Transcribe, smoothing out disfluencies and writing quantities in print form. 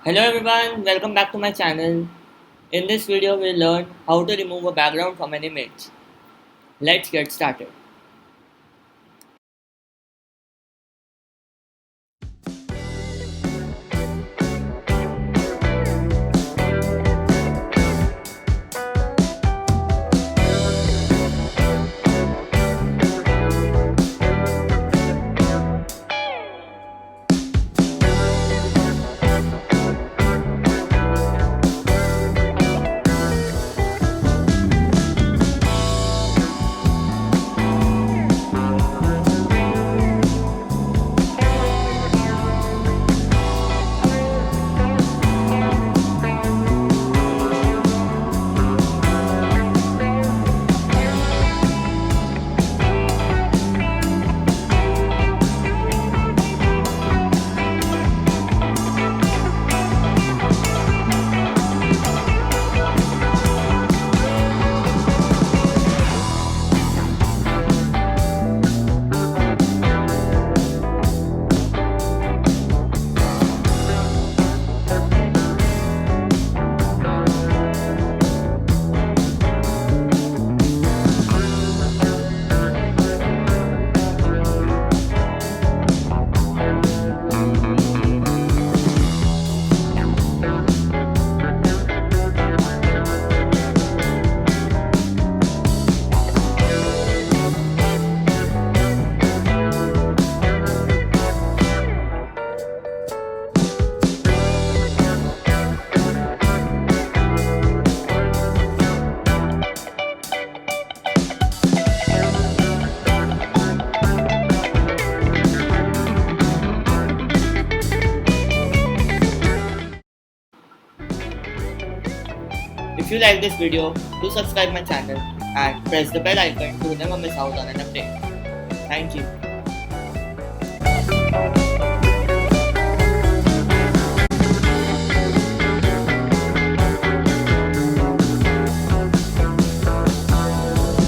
Hello everyone, welcome back to my channel. In this video we'll learn how to remove a background from an image. Let's get started. If you like this video, do subscribe my channel and press the bell icon to never miss out on an update. Thank you.